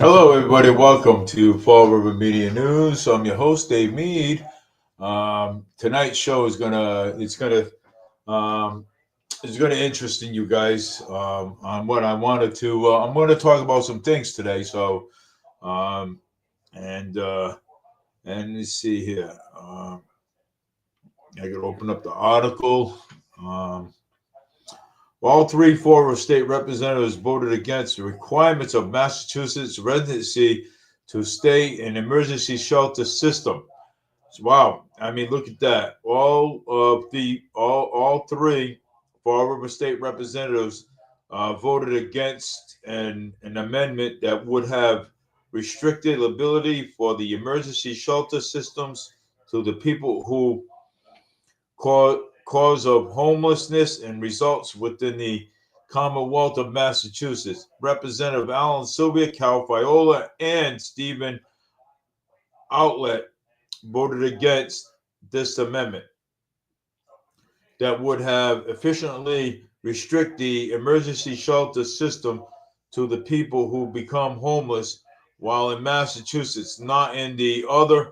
Hello, everybody. Welcome to Fall River Media News. I'm your host, Dave Mead. Tonight's show is um, gonna interest you guys on what I wanted to. I'm going to talk about some things today. Um, and uh, and let's see here. I got to open up the article. Um, all three former state representatives voted against the requirements of Massachusetts residency to stay in emergency shelter system. Wow, I mean, look at that. All three Fall River State representatives voted against an amendment that would have restricted ability for the emergency shelter systems to the people who cause of homelessness and results within the Commonwealth of Massachusetts. Representative Alan Sylvia, Cal Fiola, and Stephen Outlet voted against this amendment that would have efficiently restrict the emergency shelter system to the people who become homeless while in Massachusetts, not in the other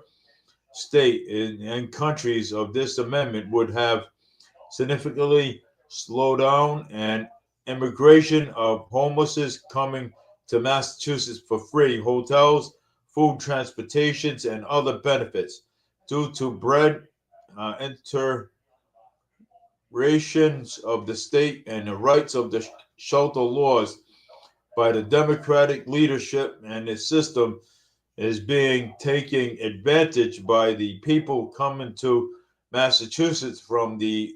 state and countries of this amendment would have significantly slowed down and immigration of homeless coming to Massachusetts for free hotels, food, transportations, and other benefits due to bread iterations of the state and the rights of the shelter laws by the Democratic leadership and its system is being taken advantage by the people coming to Massachusetts from the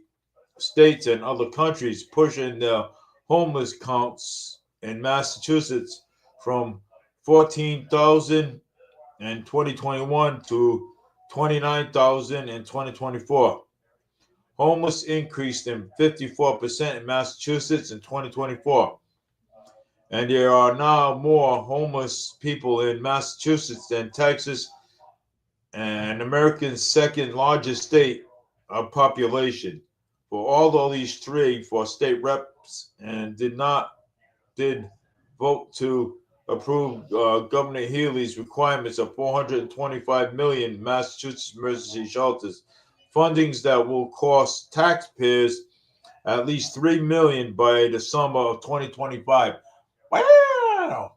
states and other countries, pushing the homeless counts in Massachusetts from 14,000 in 2021 to 29,000 in 2024. Homeless increased in 54% in Massachusetts in 2024. And there are now more homeless people in Massachusetts than Texas, and America's second largest state of population. For all of these three for state reps and did vote to approve Governor Healy's requirements of 425 million Massachusetts emergency shelters, fundings that will cost taxpayers at least 3 million by the summer of 2025. Wow,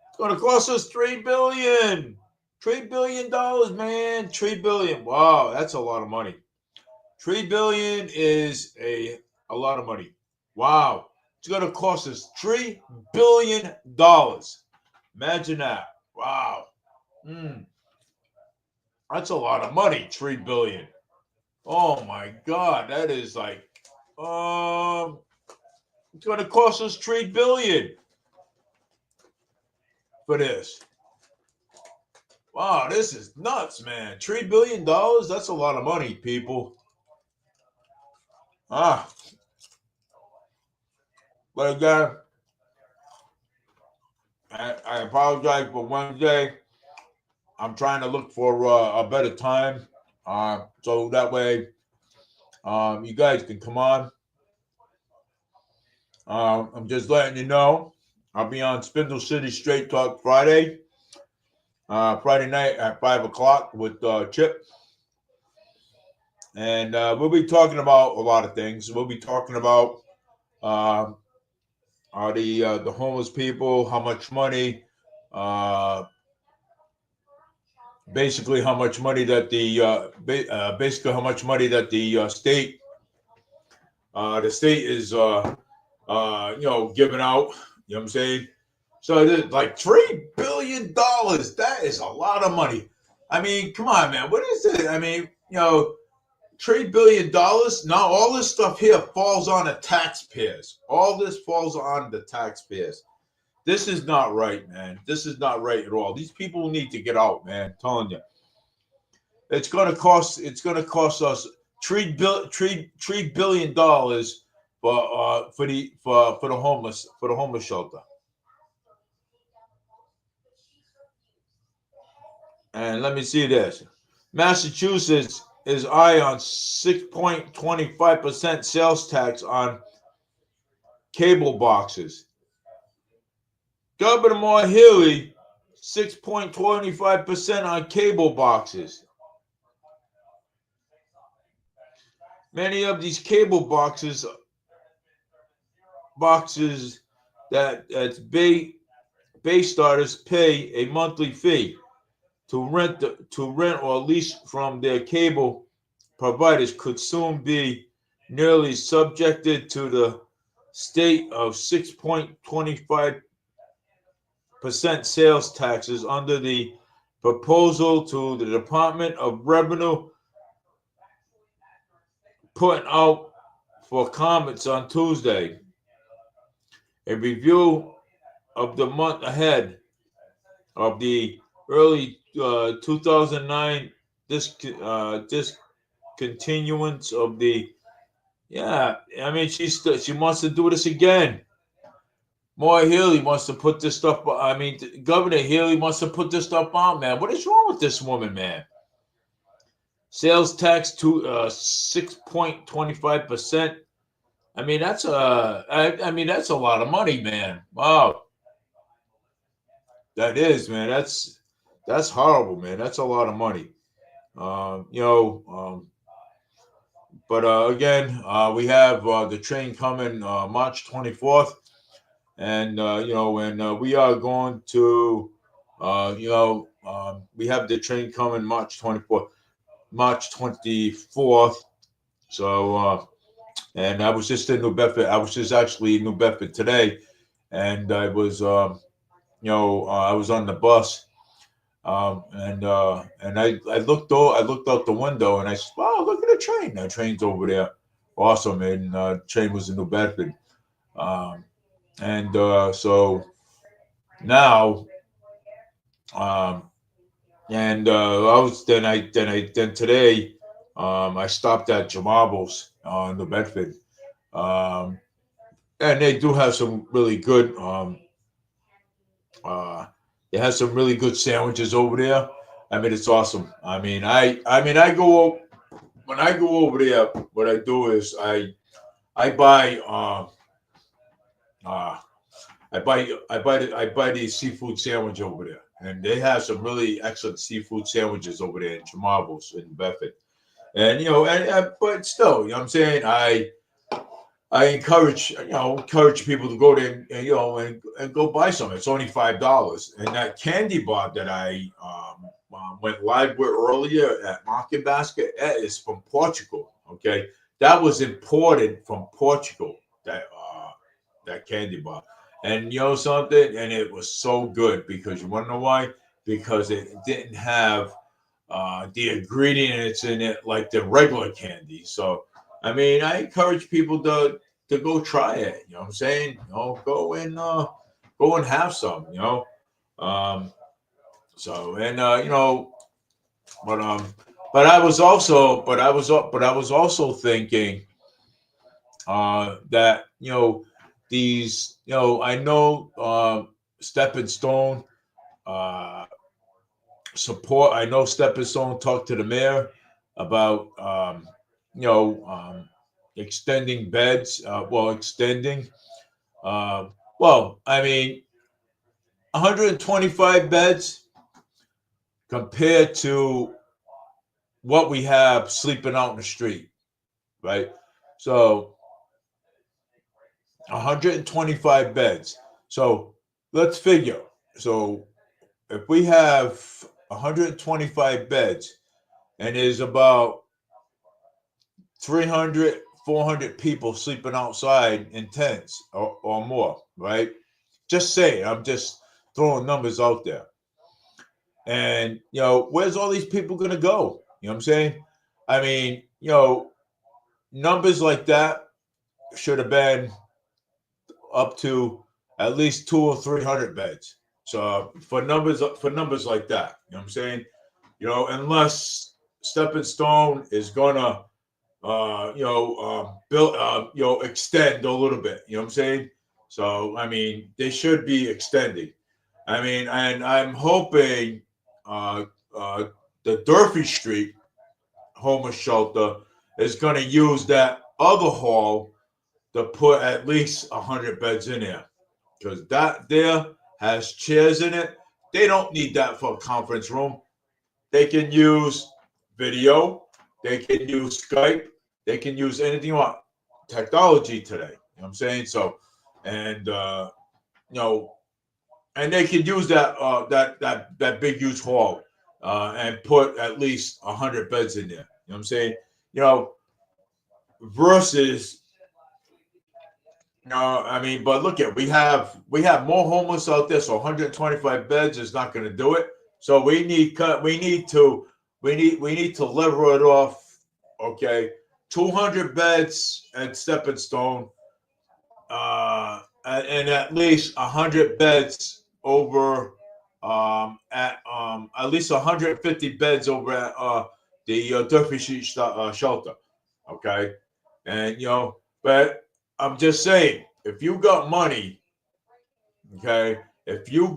it's going to cost us 3 billion. $3 billion, man. 3 billion. Wow, that's a lot of money. 3 billion is a lot of money. Wow. It's gonna cost us $3 billion. Imagine that. Wow. That's a lot of money. 3 billion. Oh my god. That is like it's gonna cost us 3 billion for this. Wow, this is nuts, man. $3 billion, that's a lot of money, people. Ah, but again, I apologize for Wednesday. I'm trying to look for a better time, so that way you guys can come on. I'm just letting you know I'll be on Spindle City Straight Talk Friday night at 5 o'clock with Chip, and we'll be talking about a lot of things. We'll be talking about uh, the homeless people, how much money. Basically, how much money that basically how much money that the state is giving out. You know what I'm saying? So it is like $3 billion. That is a lot of money. I mean, come on, man. What is it? I mean, $3 billion. Now all this stuff here falls on the taxpayers. All this falls on the taxpayers. This is not right, man. This is not right at all. These people need to get out, man. I'm telling you. It's gonna cost. It's gonna cost us $3 billion for the homeless shelter. And let me see this. Massachusetts is high on 6.25% sales tax on cable boxes. Governor Moore Healy 6.25% on cable boxes. Many of these cable boxes that's base starters pay a monthly fee to rent or lease from their cable providers could soon be nearly subjected to the state of 6.25% sales taxes under the proposal to the Department of Revenue put out for comments on Tuesday. A review of the month ahead of the early 2009 discontinuance of the she wants to do this again. Maura Healey wants to put this stuff. Governor Healey wants to put this stuff on, man. What is wrong with this woman, man? Sales tax to 6.25%. That's that's a lot of money, man. Wow. That is, man. That's horrible, man. That's a lot of money. But again, we have the train coming March 24th, and we are going to, we have the train coming March 24th. So, and I was just in New Bedford. I was just actually in New Bedford today, and I was, I was on the bus. And I looked out the window and I said, "Wow, look at the train! That train's over there, awesome!" And train was in New Bedford, so now, then today, I stopped at Jamal's in New Bedford, and they do have some really good. They have some really good sandwiches over there. It's awesome. When I go over there, what I do is I buy the seafood sandwich over there, and they have some really excellent seafood sandwiches over there in Jamal's in Bedford. And but still, you know what I'm saying, I encourage people to go there and go buy some. It's only $5. And that candy bar that I went live with earlier at Market Basket, that is from Portugal. Okay, that was imported from Portugal. That candy bar, and something, and it was so good because you want to know why? Because it didn't have the ingredients in it like the regular candy. So I encourage people to go try it. You know what I'm saying? Go and have some. But I was also thinking that these I know Stepping Stone support. I know Stepping Stone talked to the mayor about extending beds. 125 beds compared to what we have sleeping out in the street, right? So 125 beds. So let's figure. So if we have 125 beds and there's about 300, 400 people sleeping outside in tents or more, right? Just saying, I'm just throwing numbers out there. And, where's all these people going to go? You know what I'm saying? Numbers like that should have been up to at least 200 or 300 beds. So for numbers like that, you know what I'm saying? Unless Stepping Stone is gonna, build, extend a little bit. You know what I'm saying? So they should be extending. And I'm hoping the Durfee Street homeless shelter is going to use that other hall to put at least 100 beds in there, because that there has chairs in it They don't need that for a conference room. They can use video. They can use Skype. They can use anything you want. Technology today. You know what I'm saying? So, and you know, and they could use that big huge hall and put at least 100 beds in there. You know what I'm saying? You know, versus no, I mean, but look at we have more homeless out there, so 125 beds is not going to do it. So we need to lever it off. Okay, 200 beds at Stepping Stone, and at least 100 beds over at least 150 beds over at the Durfee Street shelter. Okay, and but I'm just saying, if you got money, okay, if you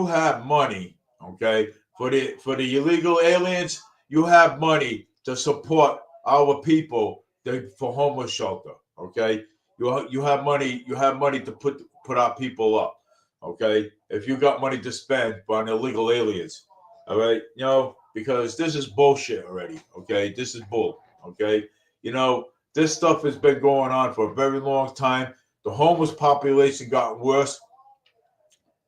have money, okay, for the illegal aliens, you have money to support our people for homeless shelter. Okay, you have money to put our people up. Okay, if you got money to spend on illegal aliens, all right, because this is bullshit already. Okay, this is bull. Okay, this stuff has been going on for a very long time. The homeless population got worse,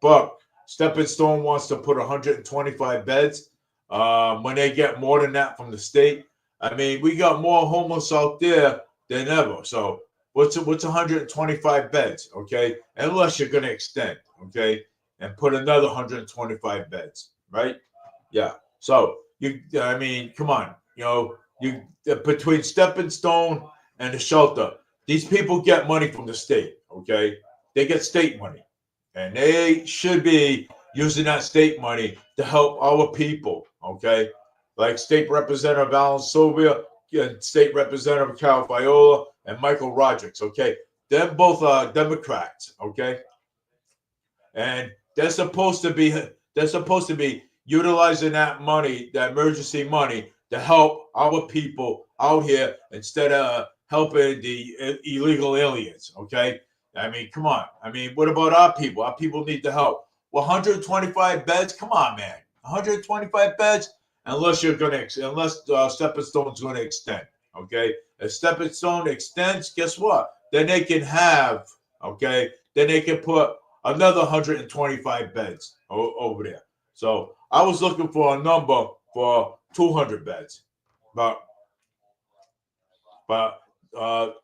but Stepping Stone wants to put 125 beds. When they get more than that from the state, I mean, we got more homeless out there than ever. So what's 125 beds? Okay, unless you're going to extend, okay, and put another 125 beds, right? Yeah. So I mean, come on, you between Stepping Stone and the shelter, these people get money from the state. Okay, they get state money, and they should be using that state money to help our people. Okay, like State Representative Alan Sylvia and State Representative Cal Viola and Michael Rodrigues. Okay, they're both Democrats. Okay, and they're supposed to be utilizing that money, that emergency money, to help our people out here instead of helping the illegal aliens. Okay, I mean, come on. I mean, what about our people? Our people need the help. Well, 125 beds. Come on, man. 125 beds. Unless Stepping Stone's gonna extend. Okay, if Stepping Stone extends, guess what? Then they can have. Okay, then they can put another 125 beds over there. So I was looking for a number for 200 beds, but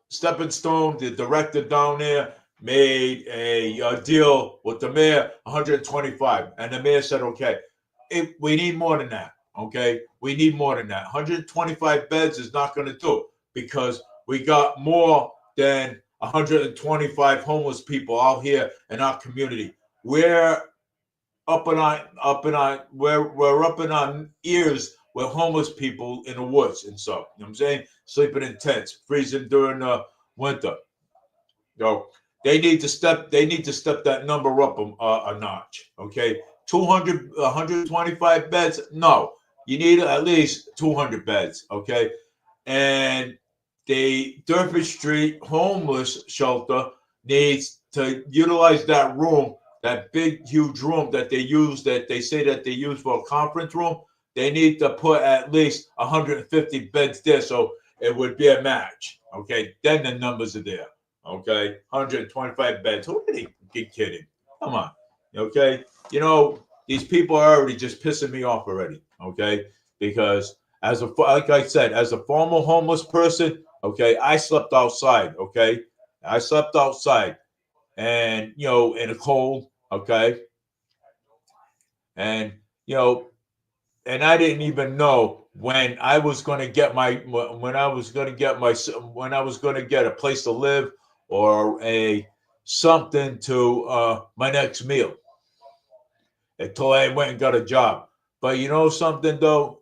Stepping Stone, the director down there, made a deal with the mayor, 125, and the mayor said, "Okay, we need more than that. Okay, we need more than that. 125 beds is not going to do it because we got more than 125 homeless people out here in our community. We're we're up in our ears with homeless people in the woods and stuff. You know what I'm saying? Sleeping in tents, freezing during the winter. You know, they need to step that number up a notch. Okay, 200, 125 beds. No, you need at least 200 beds. Okay, and the Durfee Street homeless shelter needs to utilize that room, that big, huge room that they say that they use for a conference room. They need to put at least 150 beds there, so it would be a match. Okay, then the numbers are there. Okay, 125 beds. Who are they kidding? Come on. Okay, these people are already just pissing me off already. Okay, because like I said, as a former homeless person, okay, I slept outside. Okay, I slept outside, and in the cold. Okay, and you know, and I didn't even know when I was going to get a place to live or a something to my next meal until I went and got a job. But you know something though,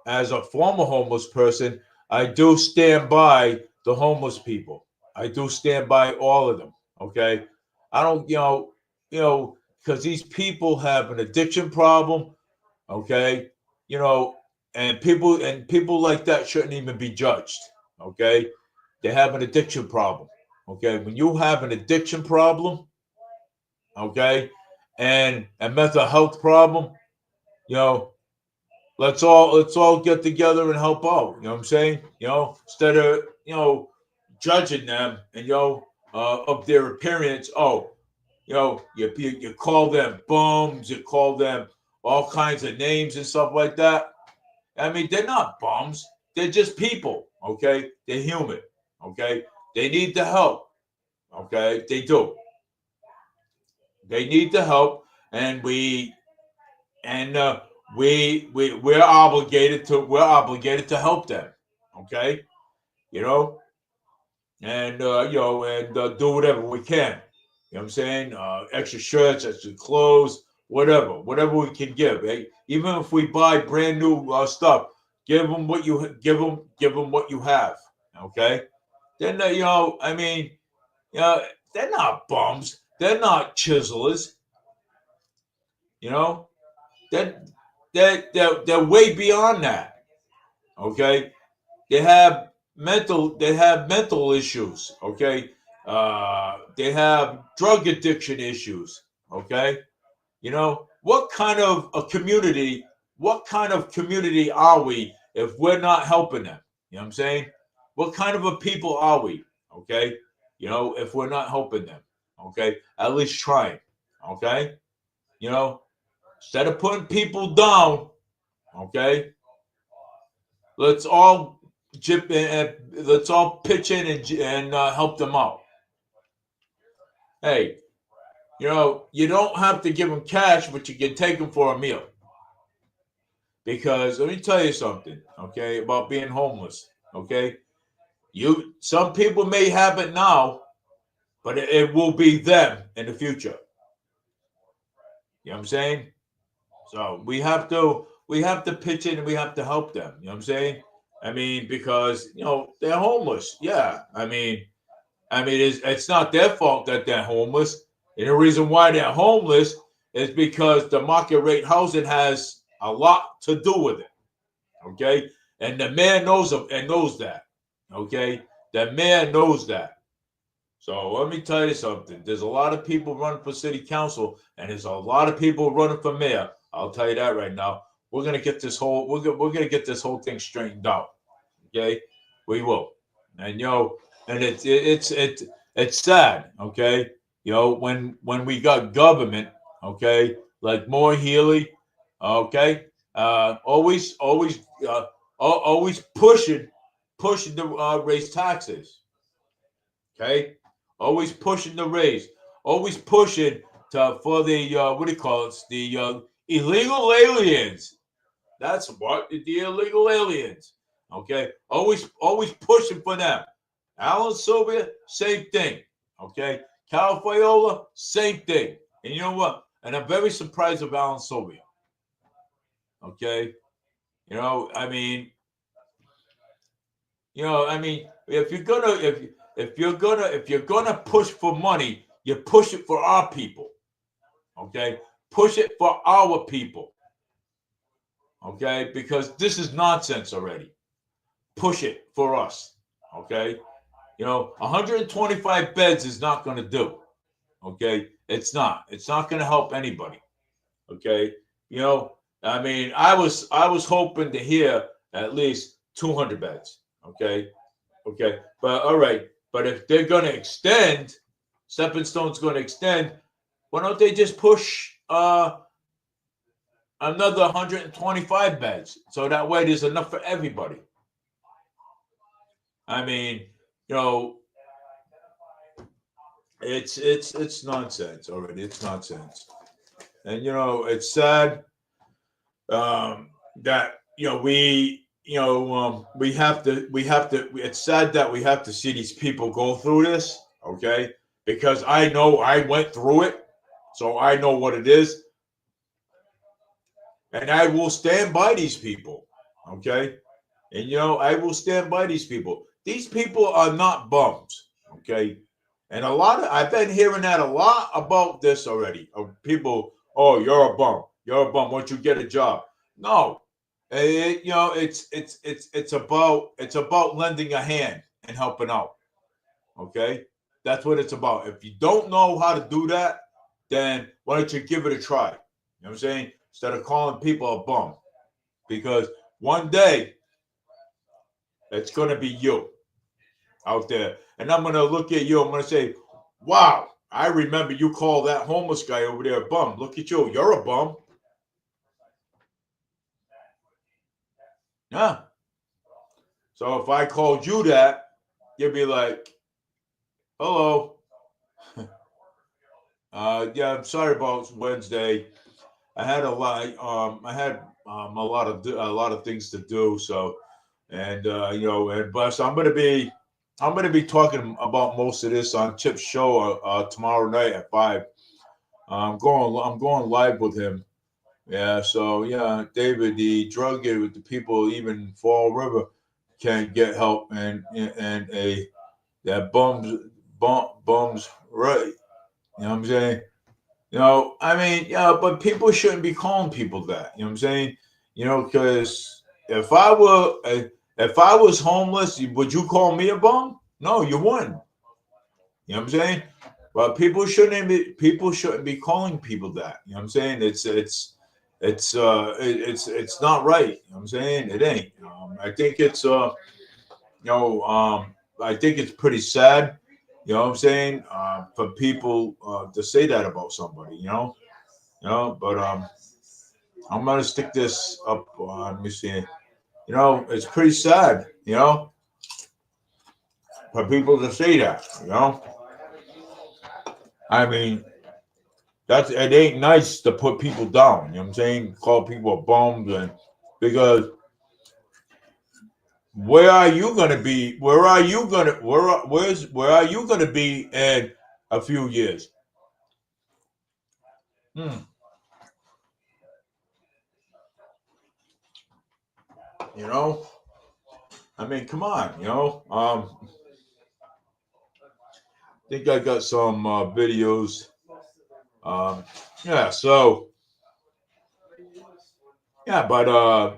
as a former homeless person, I do stand by the homeless people. I do stand by all of them. Okay, I don't, because these people have an addiction problem. Okay, you know, and people like that shouldn't even be judged. Okay, they have an addiction problem. Okay, when you have an addiction problem, okay, and a mental health problem, you know, let's all get together and help out. You know what I'm saying? Instead of judging them and of their appearance. Oh, you call them bums, you call them all kinds of names and stuff like that. I mean, they're not bums. They're just people. Okay, they're human. Okay, they need the help. Okay, they do. They need the help, and and we're obligated to help them. Okay, you know, and do whatever we can. You know what I'm saying? Extra shirts, extra clothes, whatever we can give. Eh? Even if we buy brand new stuff, give them what you have. Okay. Then I mean, you know, they're not bums. They're not chiselers. You know, they're they're way beyond that. Okay. They have mental issues. Okay. They have drug addiction issues. Okay. What kind of community are we if we're not helping them? You know what I'm saying? What kind of a people are we? Okay. If we're not helping them. Okay. At least trying. Okay. You know, instead of putting people down. Okay. Let's all let's all pitch in and help them out. Hey, you don't have to give them cash, but you can take them for a meal. Because let me tell you something, okay, about being homeless. Okay, some people may have it now, but it will be them in the future. You know what I'm saying? So we have to pitch in and we have to help them. You know what I'm saying? I mean, because they're homeless. Yeah, I mean, it's not their fault that they're homeless. And the reason why they're homeless is because the market rate housing has a lot to do with it. Okay, and the man knows that. Okay, the man knows that. So let me tell you something. There's a lot of people running for city council, and there's a lot of people running for mayor. I'll tell you that right now. We're gonna get this whole thing straightened out. Okay, we will. And and it's sad. Okay, when we got government. Okay, like Moore Healy. Okay, always always pushing to raise taxes. Okay, always pushing to raise, always pushing for the what do you call it? The illegal aliens. That's what the illegal aliens. Okay, always pushing for them. Alan Sylvia, same thing. Okay, Cal Fiola, same thing. And you know what? And I'm very surprised of Alan Sylvia. Okay, I mean, if you're gonna push for money, you push it for our people. Okay, push it for our people. Okay, because this is nonsense already. Push it for us. Okay, 125 beds is not going to do. Okay, it's not. It's not going to help anybody. Okay, you know, I was hoping to hear at least 200 beds. Okay, okay, but all right. But if they're going to extend, Stepping Stone's going to extend. Why don't they just push another 125 beds so that way there's enough for everybody? I mean, you know, it's nonsense already. It's nonsense, and it's sad that we have to. It's sad that we have to see these people go through this. Okay, because I know I went through it, so I know what it is, and I will stand by these people. Okay, and I will stand by these people. These people are not bums. Okay, and I've been hearing that a lot about this already. Of people, oh, you're a bum. You're a bum. Once you get a job, no. It's about lending a hand and helping out. Okay, that's what it's about. If you don't know how to do that, then why don't you give it a try? You know what I'm saying? Instead of calling people a bum. Because one day it's going to be you out there. And I'm going to look at you. I'm going to say, wow, I remember you called that homeless guy over there a bum. Look at you. You're a bum. Yeah. So if I called you that, you'd be like, hello. Yeah, I'm sorry about Wednesday. I had a lot. A lot of things to do. So, and but so I'm gonna be talking about most of this on Chip's show tomorrow night at 5. I'm going live with him. Yeah. So yeah, David, the drug with the people even in Fall River can't get help, and that bums right. You know what I'm saying? I mean, yeah, but people shouldn't be calling people that. You know what I'm saying? Because if I was homeless, would you call me a bum? No, you wouldn't. You know what I'm saying? But people shouldn't be calling people that. You know what I'm saying? It's not right. You know what I'm saying? It ain't. I think it's you know I think it's pretty sad. You know what I'm saying? For people to say that about somebody. But I'm gonna stick this up. Let me see. It's pretty sad. For people to say that. I mean, it ain't nice to put people down. You know what I'm saying? Call people bums and because where are you gonna be? Where are you gonna be in a few years? Hmm. You know, I mean, come on. I think I got some videos. Yeah. So yeah, but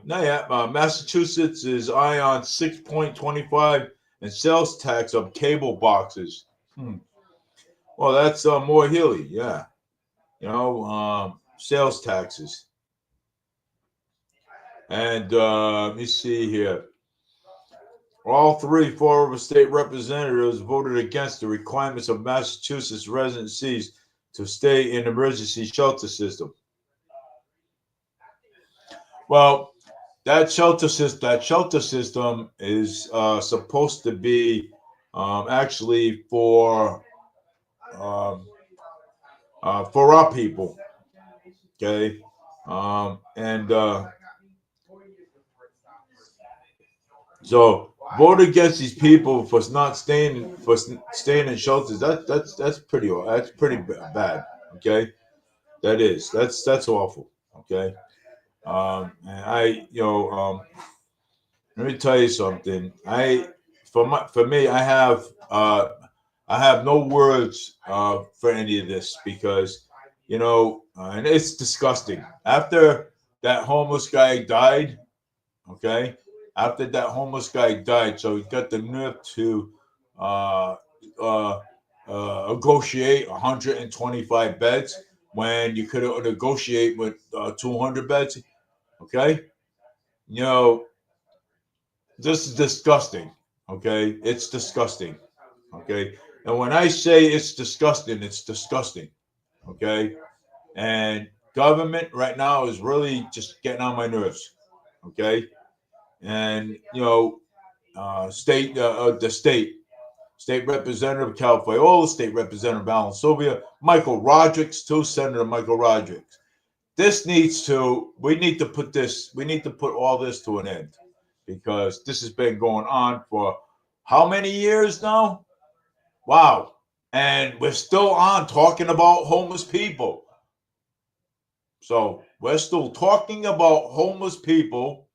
no, yeah. Massachusetts is eye on 6.25 and sales tax of cable boxes. Hmm. Well, that's more Healy. Yeah. Sales taxes. And let me see here. All three former state representatives voted against the requirements of Massachusetts residencies to stay in emergency shelter system. Well, that shelter system is supposed to be actually um, for our people. Okay, and so vote against these people for not staying in shelters. That's pretty bad. Okay, that's awful. Okay, and let me tell you something. For me, I have no words for any of this because and it's disgusting. After that homeless guy died, okay, after that homeless guy died, so he got the nerve to uh, uh, negotiate 125 beds when you could negotiate with 200 beds. Okay, you know this is disgusting. Okay, it's disgusting. Okay, and when I say it's disgusting. Okay, and government right now is really just getting on my nerves. Okay, and state representative of California, all the state representative Alan Sylvia, Michael Rodrigues too, Senator Michael Rodrigues. We need to put all this to an end because this has been going on for how many years now? Wow. And we're still on talking about homeless people. So we're still talking about homeless people.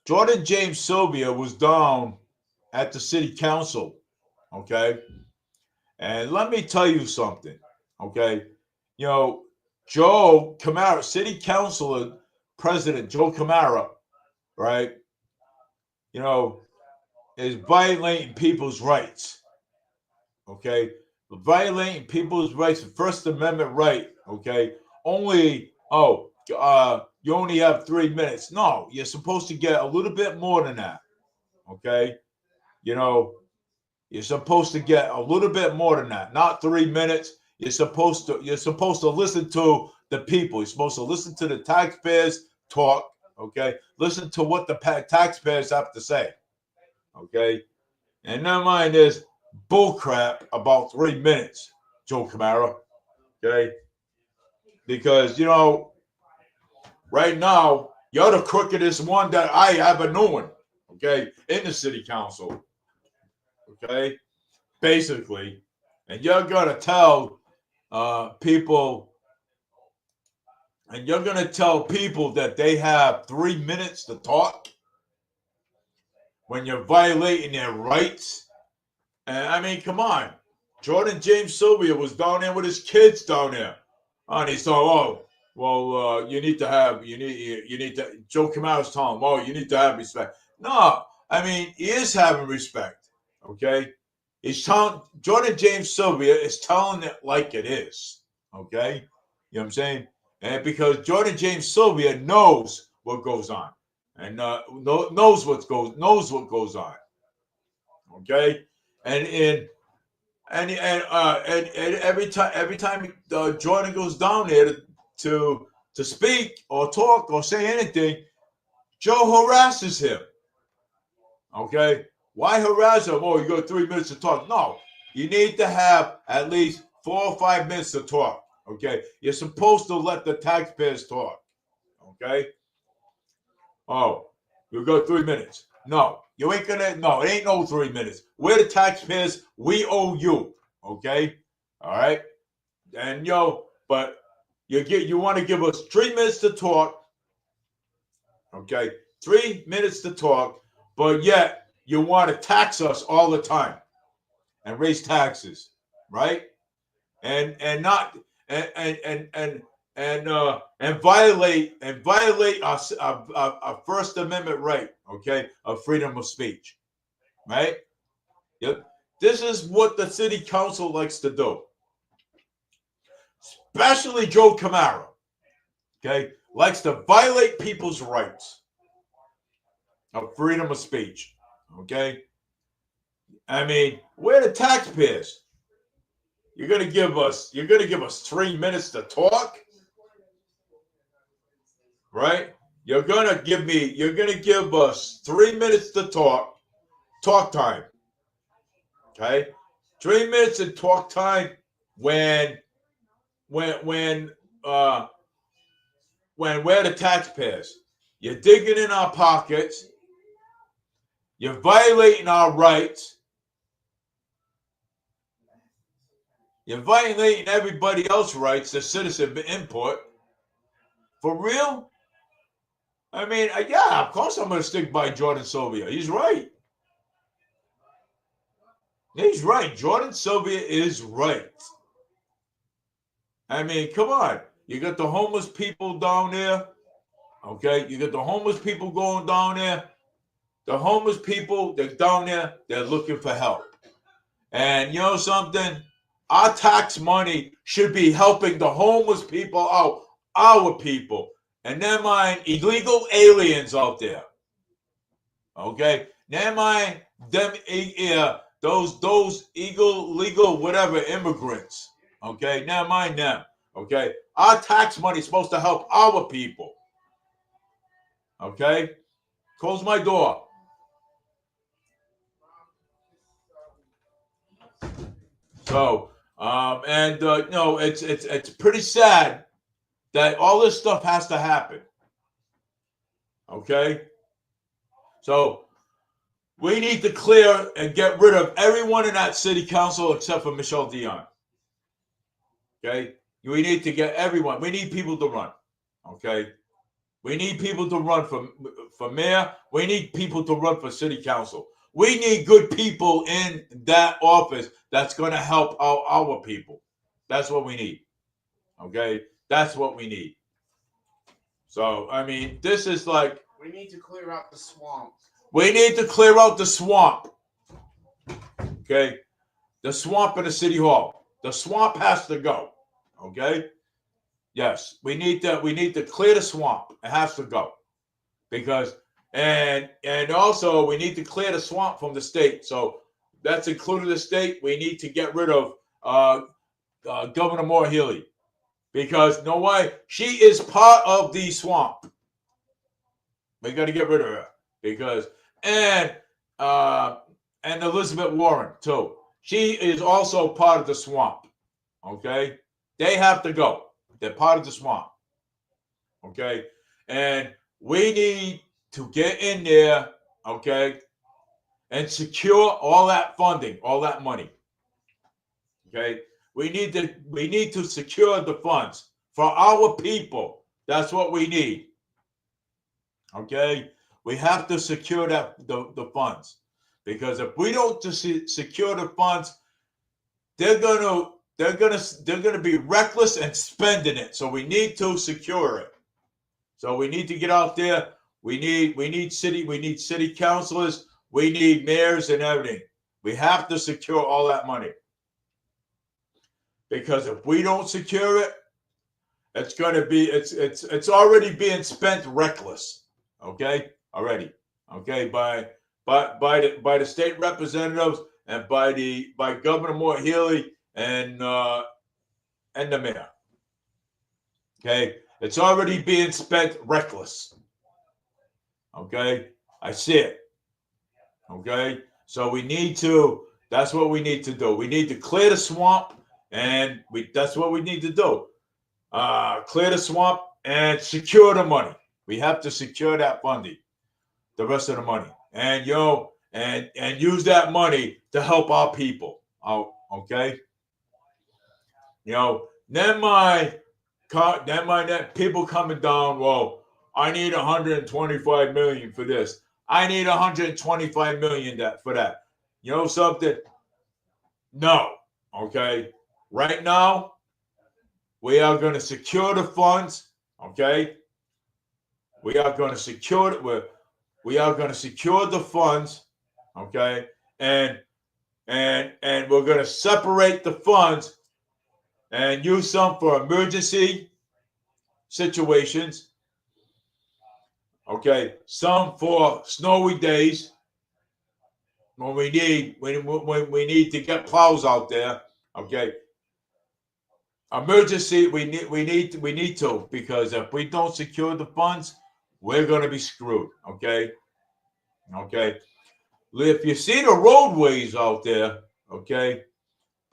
Jordan James Sylvia was down at the city council. Okay. And let me tell you something. Okay. You know, Joe Camara, city councilor, President Joe Camara, right? You know, is violating people's rights. Okay. violating people's rights, First Amendment right, okay? Only, you only have 3 minutes. No, you're supposed to get a little bit more than that, okay? You know, you're supposed to get a little bit more than that, not 3 minutes. You're supposed to listen to the people. You're supposed to listen to the taxpayers talk, okay? Listen to what the taxpayers have to say, okay? And never mind this bullcrap about 3 minutes, Joe Camara, okay? Because, right now, you're the crookedest one that I ever known, okay, in the city council, okay? Basically. And you're going to tell people, that they have 3 minutes to talk when you're violating their rights. And I mean, come on. Jordan James Sylvia was down there with his kids down there. And he said, you need to, Joe Camara's telling him, you need to have respect. No, I mean, he is having respect, okay? He's telling, Jordan James Sylvia is telling it like it is, okay? You know what I'm saying? And because Jordan James Sylvia knows what goes on, and knows what goes on, okay? And every time Jordan goes down there to speak or talk or say anything, Joe harasses him. Okay, why harass him? You got 3 minutes to talk. No, you need to have at least 4 or 5 minutes to talk. Okay, you're supposed to let the taxpayers talk. Okay. You got 3 minutes. No, you ain't gonna. No, it ain't no 3 minutes. We're the taxpayers. We owe you. Okay. All right. And but you want to give us 3 minutes to talk. Okay, 3 minutes to talk, but yet you want to tax us all the time and raise taxes, right? And not and violate our First Amendment right, okay, of freedom of speech, right? Yep. This is what the city council likes to do, especially Joe Camara, okay, likes to violate people's rights of freedom of speech, okay? I mean, we're the taxpayers. You're gonna give us 3 minutes to talk, right? You're gonna give us 3 minutes to talk time, okay? 3 minutes of talk time when we're the taxpayers. You're digging in our pockets. You're violating our rights. You're violating everybody else's rights, the citizen input. For real? I mean, yeah, of course I'm going to stick by Jordan Sylvia. He's right. He's right. Jordan Sylvia is right. I mean, come on. You got the homeless people down there. Okay? You got the homeless people going down there. The homeless people, they're down there, they're looking for help. And you know something? Our tax money should be helping the homeless people out, our people. And never mind illegal aliens out there. Okay? Never mind them, those illegal whatever immigrants. Okay? Never mind them. Okay? Our tax money is supposed to help our people. Okay? Close my door. So, it's pretty sad that all this stuff has to happen. Okay? So, we need to clear and get rid of everyone in that city council except for Michelle Dion. Okay? We need to get everyone. We need people to run. Okay? We need people to run for mayor. We need people to run for city council. We need good people in that office that's going to help our people. That's what we need. Okay? That's what we need. So, I mean, this is like... We need to clear out the swamp. We need to clear out the swamp. Okay? The swamp in the city hall. The swamp has to go. Okay. Yes, we need to clear the swamp. It has to go because and also we need to clear the swamp from the state. So that's including the state. We need to get rid of Governor Moore Healy because no way she is part of the swamp. We got to get rid of her because and uh, and Elizabeth Warren too. She is also part of the swamp. Okay, they have to go. They're part of the swamp. Okay, and we need to get in there. Okay, and secure all that funding, all that money. Okay, we need to secure the funds for our people. That's what we need. Okay, we have to secure the funds because if we don't secure the funds, they're gonna be reckless and spending it. So we need to secure it. So we need to get out there. We need city councilors. We need mayors and everything. We have to secure all that money because if we don't secure it, it's going to be it's already being spent reckless. Okay, already. Okay, by the state representatives and by Governor Moore Healy and the mayor. Okay, it's already being spent reckless. Okay, I see it. Okay, so that's what we need to do. We need to clear the swamp, and that's what we need to do. Clear the swamp and secure the money. We have to secure that funding, the rest of the money, and and use that money to help our people out. Okay, then people coming down. Well, I need 125 million for this. I need 125 million for that. You know something? No. Okay. Right now, we are going to secure the funds. Okay. We are going to secure it. We are going to secure the funds. Okay. And we're going to separate the funds and use some for emergency situations. Okay, some for snowy days when we need to get plows out there. Okay, emergency we need to because if we don't secure the funds, we're going to be screwed. Okay, if you see the roadways out there, okay,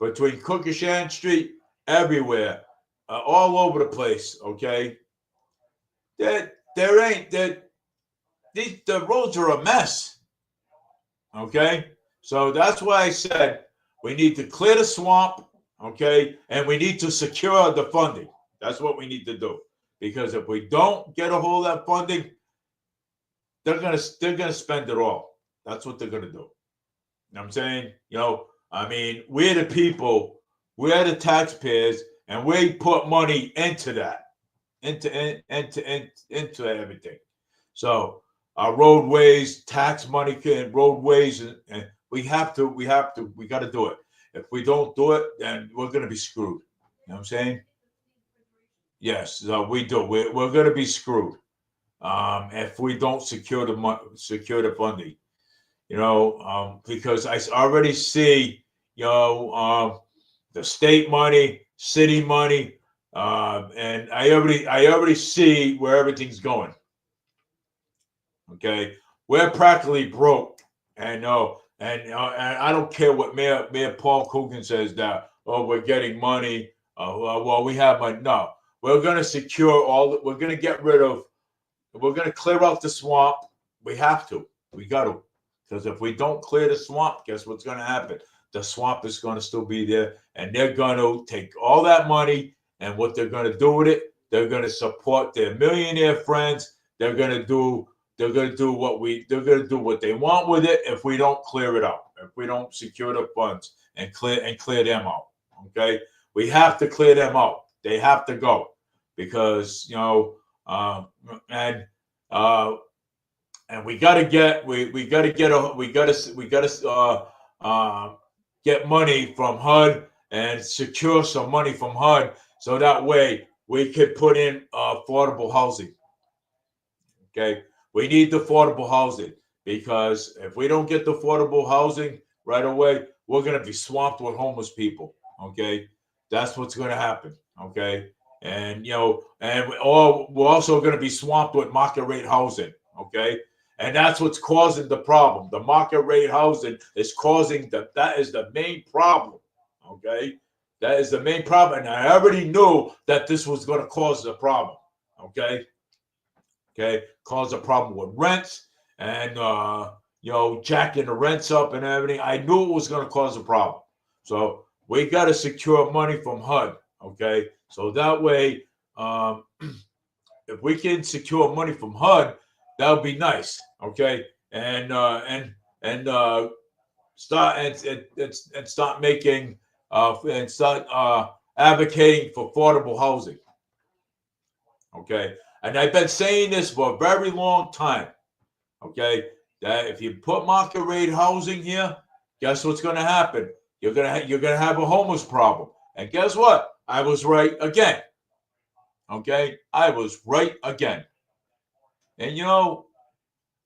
between Cookishan Street, everywhere, all over the place. Okay, there ain't that. The roads are a mess. Okay, so that's why I said we need to clear the swamp. Okay, and we need to secure the funding. That's what we need to do because if we don't get a hold of that funding, they're gonna spend it all. That's what they're gonna do. You know what I'm saying? I mean, we're the people, we're the taxpayers, and we put money into that, into everything. So our roadways, tax money, and roadways, and we got to do it. If we don't do it, then we're going to be screwed. You know what I'm saying? Yes, so we do. We're going to be screwed if we don't secure the funding. Because I already see, the state money, city money, and I already see where everything's going. Okay, we're practically broke, and and I don't care what Mayor Paul Coogan says that. Oh, we're getting money. Well, we have money. No, we're going to secure all. We're going to get rid of. We're going to clear out the swamp. We have to. We got to, because if we don't clear the swamp, guess what's going to happen? The swamp is going to still be there, and they're going to take all that money, and what they're going to do with it, they're going to support their millionaire friends. They're going to do what they want with it if we don't clear it out, if we don't secure the funds and clear them out. Okay, we have to clear them out. They have to go because and we got to get money from HUD and secure some money from HUD so that way we could put in affordable housing. Okay, we need the affordable housing because if we don't get the affordable housing right away, we're going to be swamped with homeless people. Okay, that's what's going to happen. Okay, and we're also going to be swamped with market rate housing. Okay, and that's what's causing the problem. The market rate housing is causing that is the main problem. Okay, that is the main problem, and I already knew that this was going to cause the problem. Okay. Okay, cause a problem with rents and jacking the rents up and everything. I knew it was going to cause a problem, so we got to secure money from HUD. Okay, so that way, if we can secure money from HUD, that would be nice. Okay, and start and start making and start advocating for affordable housing. Okay, and I've been saying this for a very long time. Okay, that if you put market rate housing here, guess what's going to happen? You're gonna have a homeless problem. And guess what? I was right again. Okay, I was right again. And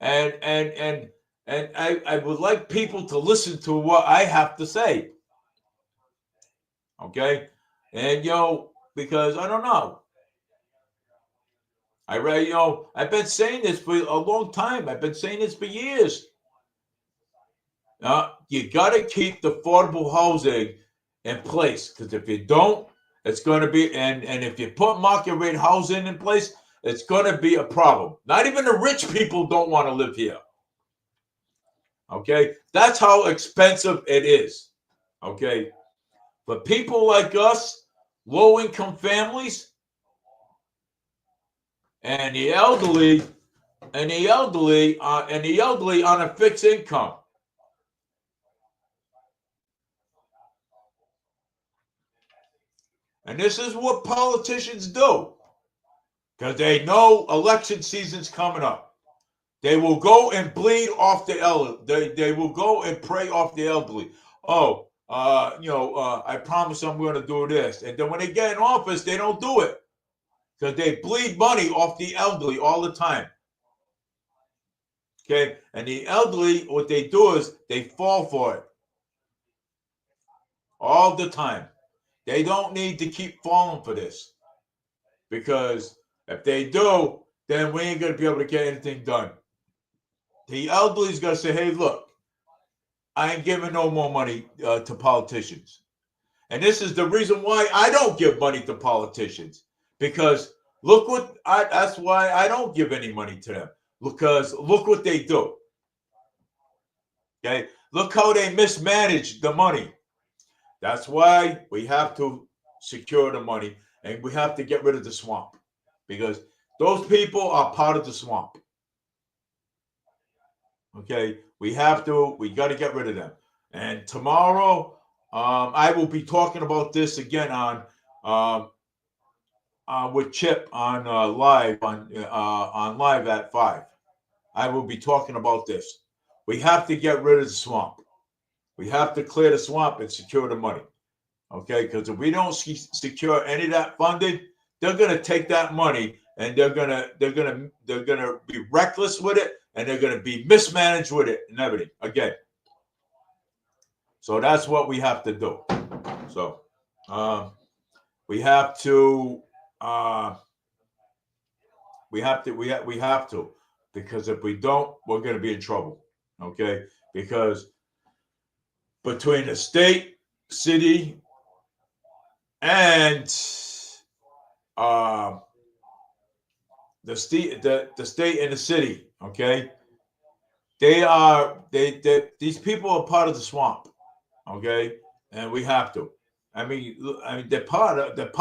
I would like people to listen to what I have to say. Okay, and because I don't know. I've been saying this for a long time. I've been saying this for years. You got to keep the affordable housing in place because if you don't, it's going to be and if you put market rate housing in place, it's going to be a problem. Not even the rich people don't want to live here. Okay, that's how expensive it is. Okay, but people like us, low income families, and the elderly, and the elderly on a fixed income. And this is what politicians do because they know election season's coming up. They will go and bleed off the elderly. They will go and prey off the elderly. Oh, I promise I'm going to do this. And then when they get in office, they don't do it because they bleed money off the elderly all the time. Okay. And the elderly, what they do is they fall for it all the time. They don't need to keep falling for this because if they do, then we ain't going to be able to get anything done. The elderly's going to say, hey, look, I ain't giving no more money to politicians. And this is the reason why I don't give money to politicians. Because that's why I don't give any money to them. Because look what they do. Okay? Look how they mismanage the money. That's why we have to secure the money and we have to get rid of the swamp. Because those people are part of the swamp. Okay, we got to get rid of them. And tomorrow, I will be talking about this again with Chip on live at 5. I will be talking about this. We have to get rid of the swamp. We have to clear the swamp and secure the money. Okay, because if we don't secure any of that funding, they're going to take that money and they're gonna be reckless with it and they're going to be mismanaged with it and everything again. So that's what we have to do. So we have to because if we don't, we're going to be in trouble. Okay, because between the state, city, and the state and the city, okay, these people are part of the swamp, okay, and we have to. I mean, they're part of the.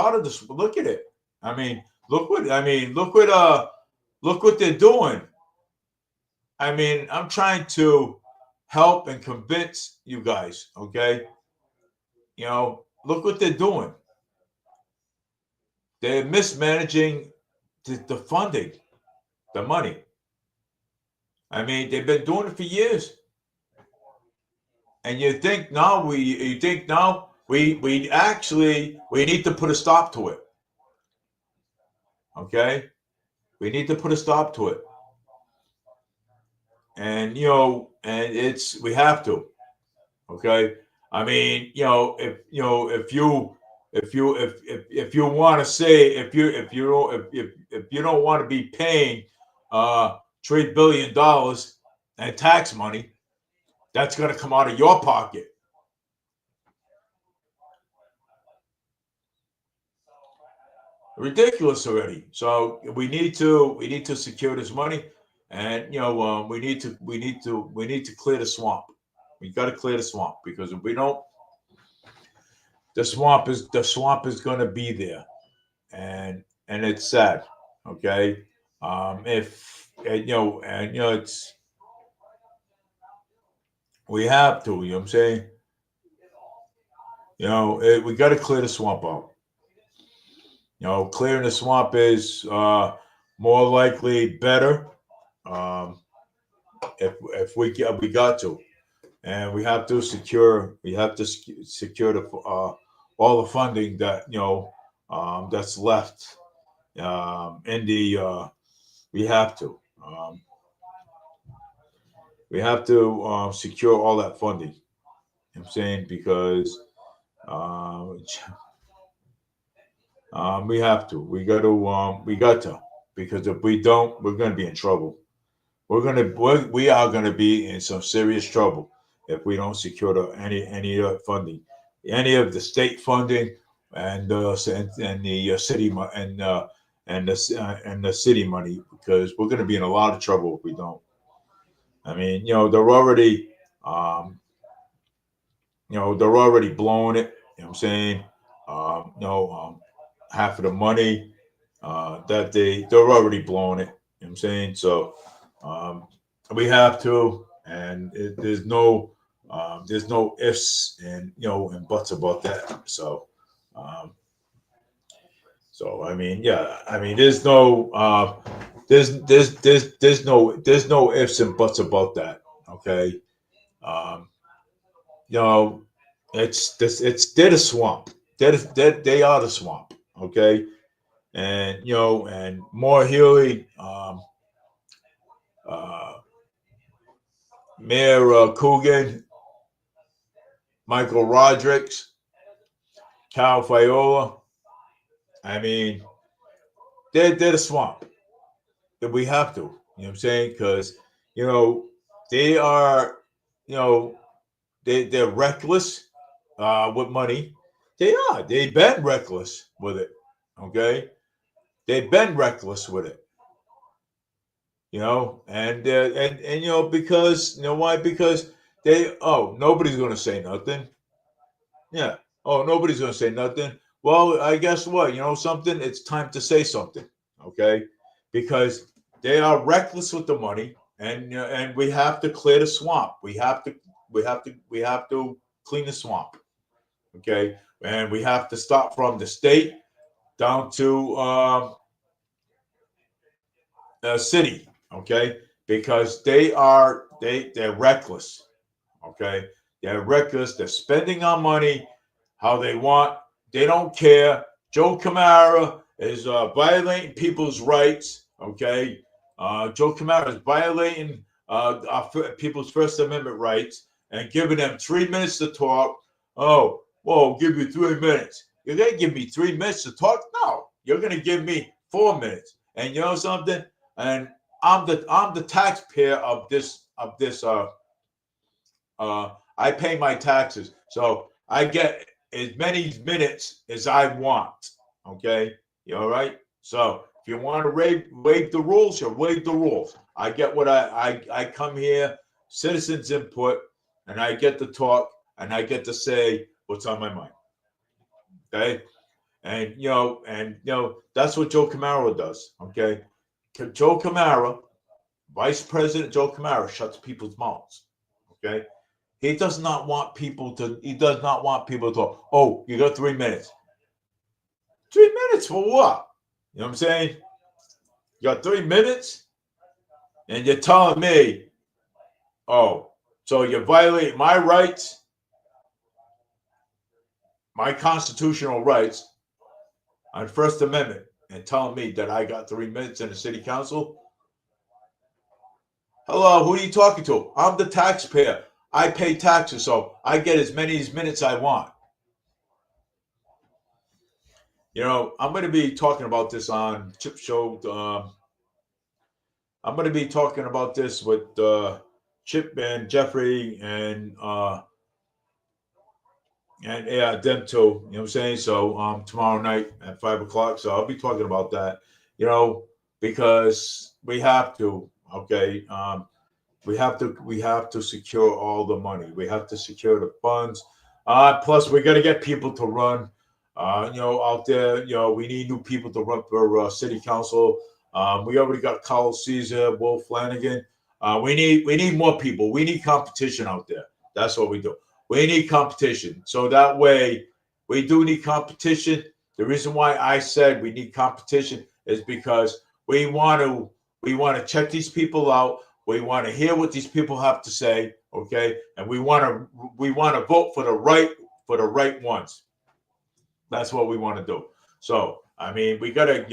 Look at it. Look what they're doing. I'm trying to help and convince you guys, okay? Look what they're doing. They're mismanaging the funding, the money. They've been doing it for years. And you think now we're we need to put a stop to it. Okay, we need to put a stop to it, and we have to. Okay, I mean, if you want to say if you don't want to be paying $3 billion in tax money, that's going to come out of your pocket. Ridiculous already. So we need to secure this money, and we need to clear the swamp. We got to clear the swamp, because if we don't, the swamp is going to be there, and it's sad. Okay, if it's we have to. You know what I'm saying? We got to clear the swamp out. Clearing the swamp is more likely better. Um, if we got to, and we have to secure the all the funding that that's left in the we have to secure all that funding. You know what I'm saying? Because um, we got to, because if we don't, we're going to be in trouble. We are going to be in some serious trouble if we don't secure any funding, any of the state funding, and the city and the city money, because we're going to be in a lot of trouble if we don't. I mean, um, they're already blowing it. You know what I'm saying? Um, you know, um, Half of the money that they're already blowing it. You know what I'm saying? So um, we have to, and there's no ifs and buts about that. Um, so I mean, yeah, I mean, there's no ifs and buts about that. Okay, um, you know, they're the swamp. They are the swamp. Okay, and and more Healy, uh, Mayor Coogan, Michael Rodrigues, Cal Fiola. I mean, they're the swamp that we have to. You know what I'm saying? Because you know they are, you know, they're reckless with money. They are. They've been reckless with it. Okay, they've been reckless with it. And because why? Because nobody's gonna say nothing. Yeah. Oh, nobody's going to say nothing. Well, I guess what? Something? It's time to say something. Okay. Because they are reckless with the money, and we have to clear the swamp. We have to clean the swamp. Okay. And we have to start from the state down to city. Okay. Because they're reckless. Okay. They're reckless. They're spending our money how they want. They don't care. Joe Camara is violating people's rights. Okay, Joe Camara is violating people's First Amendment rights and giving them 3 minutes to talk. Oh, well, I'll give you 3 minutes. You're gonna give me 3 minutes to talk? No, you're gonna give me 4 minutes. And you know something? And I'm the taxpayer of this. I pay my taxes, so I get as many minutes as I want. Okay, you all right? So if you want to waive the rules, you waive the rules. I get what I come here, citizens input, and I get to talk, and I get to say what's on my mind. Okay, and that's what Joe Camaro does. Okay, Joe Camaro, Vice President Joe Camaro, shuts people's mouths. Okay, he does not want people to. He does not want people to. Oh, you got 3 minutes. 3 minutes for what? You know what I'm saying? You got 3 minutes, and you're telling me, oh, so you violate my rights? my constitutional rights on First Amendment and telling me that I got 3 minutes in the city council. Hello, who are you talking to? I'm the taxpayer. I pay taxes, so I get as many minutes I want. You know, I'm going to be talking about this on Chip Show. I'm going to be talking about this with Chip and Jeffrey and yeah, them too. You know what I'm saying? So tomorrow night at 5 o'clock. So I'll be talking about that. You know, because we have to. Okay. We have to secure all the money. We have to secure the funds. Plus, we got to get people to run. You know, out there. You know, we need new people to run for city council. We already got Carl Caesar, Wolf Flanagan. We need more people. We need competition out there. That's what we do. We need competition. So that way, we do need competition. The reason why I said we need competition is because we want to check these people out. We want to hear what these people have to say, okay? And we want to vote for the right ones. That's what we want to do. So I mean, we gotta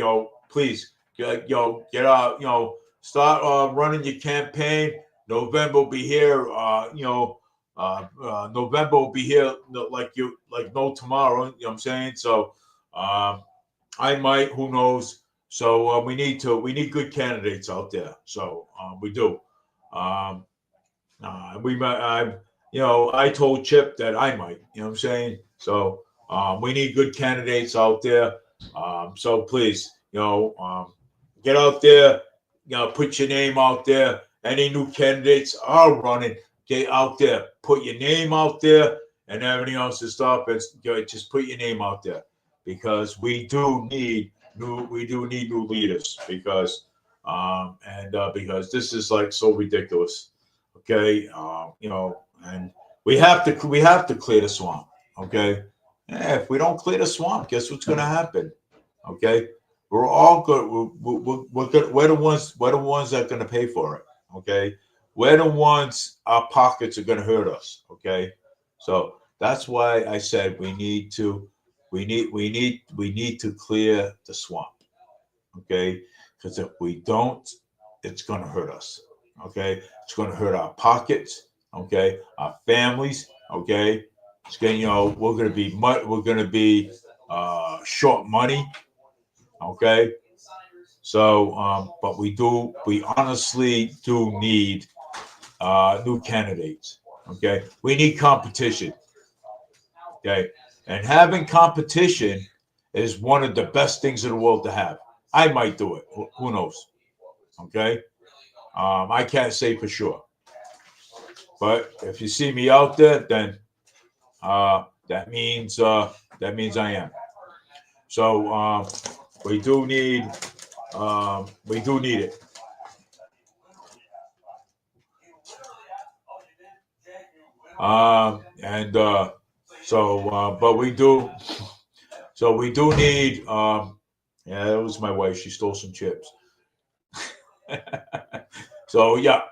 please get out, start running your campaign. November will be here. November will be here like no tomorrow. You know what I'm saying? So I might. Who knows? So we need good candidates out there. So we do. Um, we might. I told Chip that I might. You know what I'm saying? So we need good candidates out there. So please, get out there. Put your name out there. Any new candidates are running. Get out there. Put your name out there, and everything else is stuff. Just put your name out there because we do need new leaders because because this is like so ridiculous. Okay, and we have to clear the swamp. Okay, if we don't clear the swamp, guess what's going to happen? Okay, we're all good. We're the ones that are going to pay for it. Okay, we're the ones our pockets are going to hurt us. Okay, so that's why I said we need to clear the swamp. Okay, because if we don't, it's going to hurt us. Okay, it's going to hurt our pockets. Okay, our families. Okay, it's going. We're going to be short money. Okay, so but we honestly do need new candidates. Okay, we need competition. Okay, and having competition is one of the best things in the world to have. I might do it. Who knows? Okay, I can't say for sure, but if you see me out there, then that means I am. So we do need it. And but we do. So we do need. Yeah, that was my wife. She stole some chips. So yeah,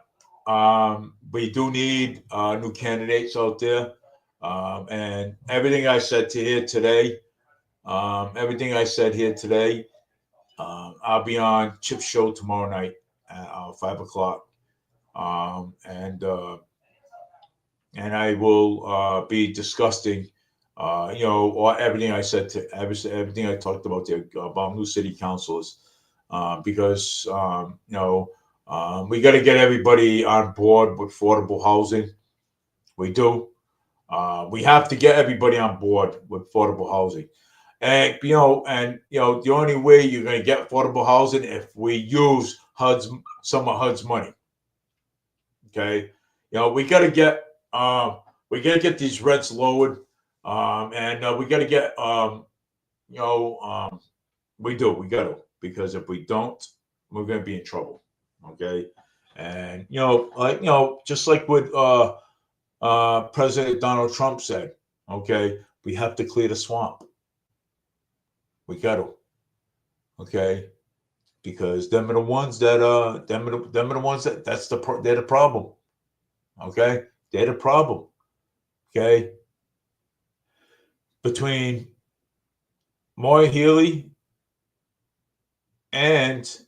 we do need new candidates out there. And everything I said here today, I'll be on Chip's show tomorrow night at 5 o'clock, and I will be discussing, everything I said everything I talked about there about new city councils, because we got to get everybody on board with affordable housing. We do. We have to get everybody on board with affordable housing. And the only way you're going to get affordable housing if we use some of HUD's money. Okay, we got to get these rents lowered, and we got to get we got to, because if we don't, we're going to be in trouble. Okay, and just like what President Donald Trump said, okay, we have to clear the swamp. We got to, okay, because them are the ones that they're the problem. Okay, they're the problem. Okay, between Moy Healy and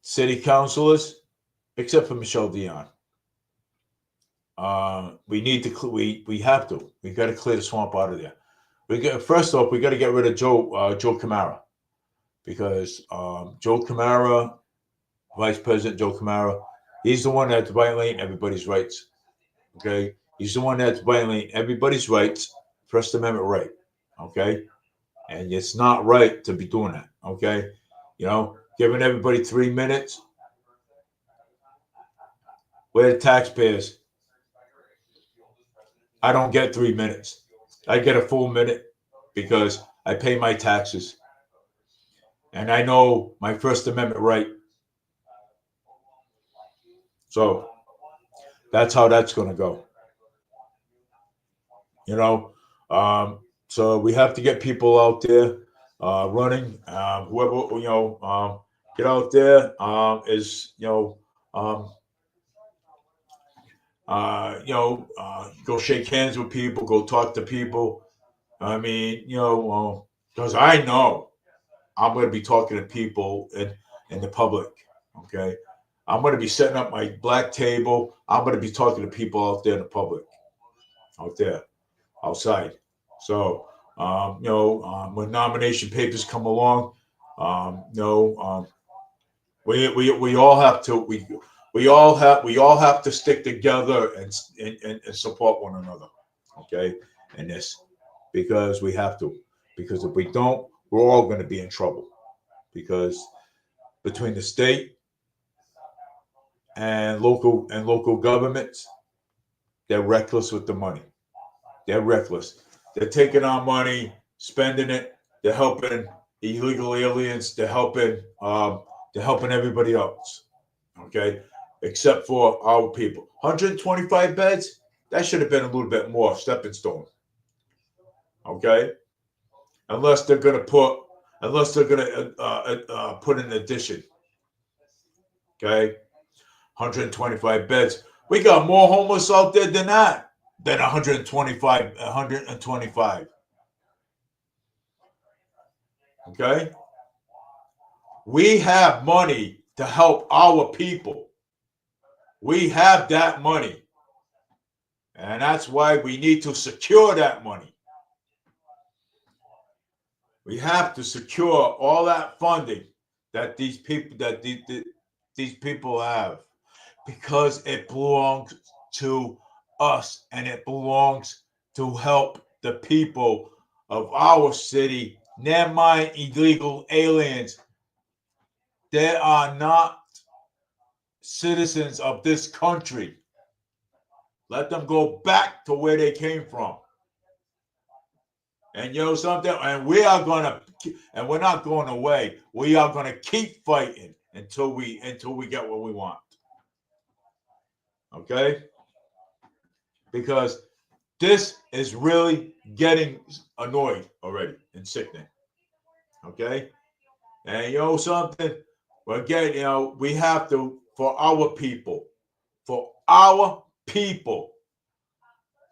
city councilors, except for Michelle Dion. We need to. We have to. We got to clear the swamp out of there. First off, we got to get rid of Joe Camara, because Joe Camara, Vice President Joe Camara, he's the one that's violating everybody's rights. Okay, he's the one that's violating everybody's rights, First Amendment right. Okay, and it's not right to be doing that. Okay, giving everybody 3 minutes. We're the taxpayers. I don't get 3 minutes. I get a full minute because I pay my taxes. And I know my First Amendment right. So that's how that's going to go. So we have to get people out there running. Whoever, get out there go shake hands with people, go talk to people. I mean, because I know I'm going to be talking to people in the public. Okay. I'm going to be setting up my black table. I'm going to be talking to people out there in the public, out there, outside. So, when nomination papers come along, we all have to we all have to stick together and support one another. Okay, in this, because we have to. Because if we don't, we're all going to be in trouble. Because between the state and local governments, they're reckless with the money. They're reckless. They're taking our money, spending it. They're helping illegal aliens. They're helping everybody else. Okay, except for our people. 125 beds. That should have been a little bit more stepping stone. Okay, unless they're gonna put an addition. Okay, 125 beds. We got more homeless out there than that. Than 125. 125. Okay? We have money to help our people. We have that money. And that's why we need to secure that money. We have to secure all that funding that these people have, because it belongs to us, and it belongs to help the people of our city. Never mind illegal aliens. They are not citizens of this country. Let them go back to where they came from. And you know something? And we're not going away. We are going to keep fighting until we get what we want. Okay? Because this is really getting annoyed already and sickening. Okay? And you know something? Again, we have to, for our people,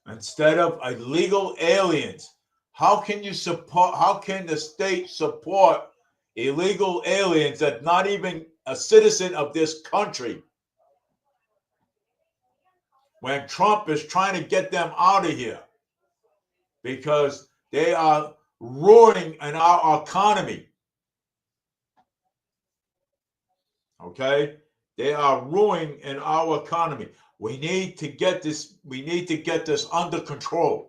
instead of illegal aliens. How can the state support illegal aliens that's not even a citizen of this country, when Trump is trying to get them out of here because they are ruining our economy? Okay? They are ruining in our economy. We need to get this under control.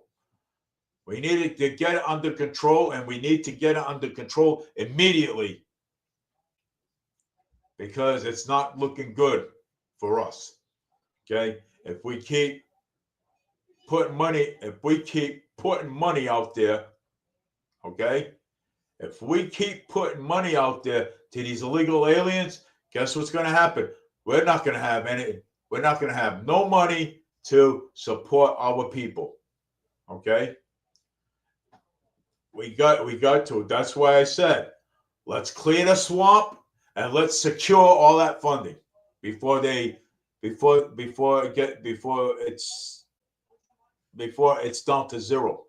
We need to get it under control, and we need to get it under control immediately, because it's not looking good for us. Okay? If we keep putting money out there, okay? If we keep putting money out there to these illegal aliens, guess what's going to happen? We're not going to have no money to support our people. Okay? We got to. That's why I said, let's clear the swamp and let's secure all that funding before it's it's down to zero.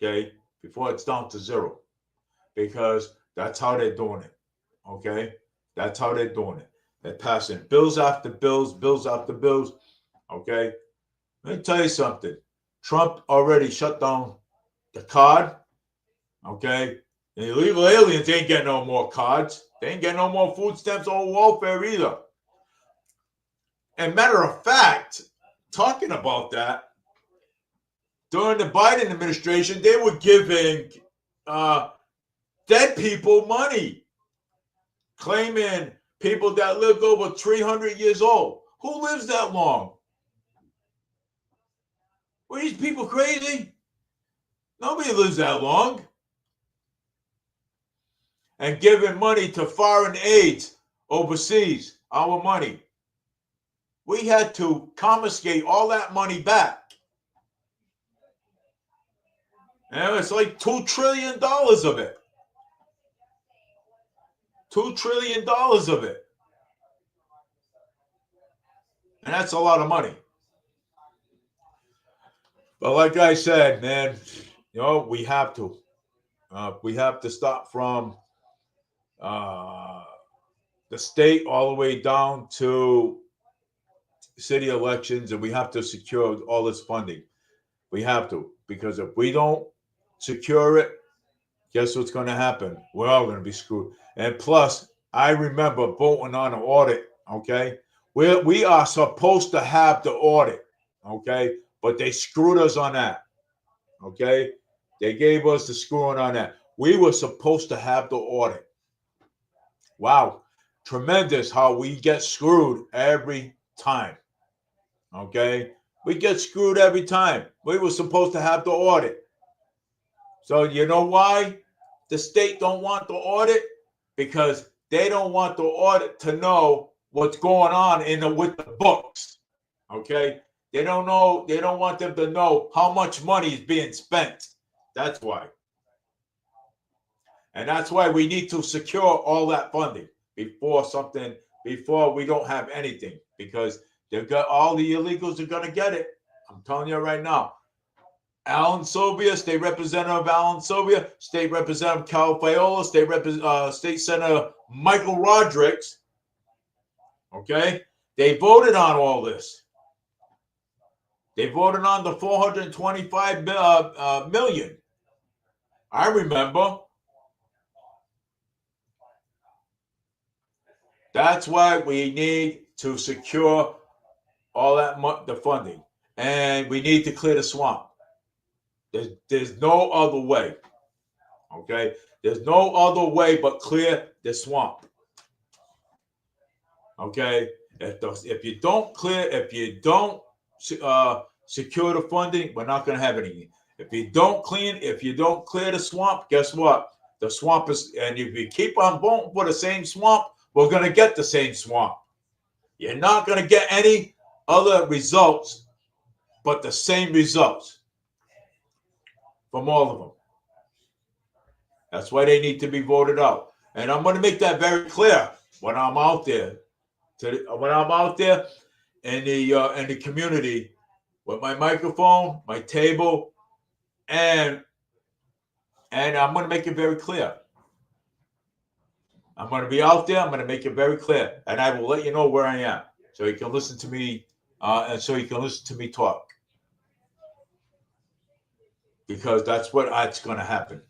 Okay, before it's down to zero, because that's how they're doing it. Okay, that's how they're doing it. They're passing bills after bills, bills after bills. Okay, let me tell you something. Trump already shut down the card. Okay, the illegal aliens ain't getting no more cards. They ain't getting no more food stamps or welfare either. And matter of fact, talking about that, during the Biden administration, they were giving dead people money, claiming people that lived over 300 years old. Who lives that long? Were these people crazy? Nobody lives that long. And giving money to foreign aids overseas, our money. We had to confiscate all that money back. And it's like $2 trillion of it. $2 trillion of it. And that's a lot of money. But like I said, man, we have to. We have to start from the state all the way down to city elections, and we have to secure all this funding. We have to, because if we don't secure it, guess what's going to happen? We're all going to be screwed. And plus, I remember voting on an audit. Okay, we are supposed to have the audit. Okay, but they screwed us on that. Okay, they gave us the screwing on that. We were supposed to have the audit. Wow, tremendous how we get screwed every time. Okay, we get screwed every time. We were supposed to have the audit. So you know why the state don't want the audit? Because they don't want the audit to know what's going on with the books. Okay, they don't know. They don't want them to know how much money is being spent. That's why. And that's why we need to secure all that funding before we don't have anything, because they've got all the illegals are going to get it. I'm telling you right now. Alan Sobia, State Representative Alan Sobia, State Representative Cal Faiola, State Senator Michael Rodrigues. Okay, they voted on all this. They voted on the 425 million. I remember. That's why we need to secure all that the funding, and we need to clear the swamp. There's no other way. Okay, there's no other way but clear the swamp. Okay, if you don't secure the funding, we're not going to have anything. If you don't clear the swamp, guess what? The swamp is, and if you keep on voting for the same swamp, we're going to get the same swamp. You're not going to get any other results but the same results from all of them. That's why they need to be voted out. And I'm going to make that very clear when I'm out there. When I'm out there in the community with my microphone, my table, and I'm going to make it very clear. I'm going to be out there. I'm going to make it very clear, and I will let you know where I am, so you can listen to me, and so you can listen to me talk, because that's what's going to happen.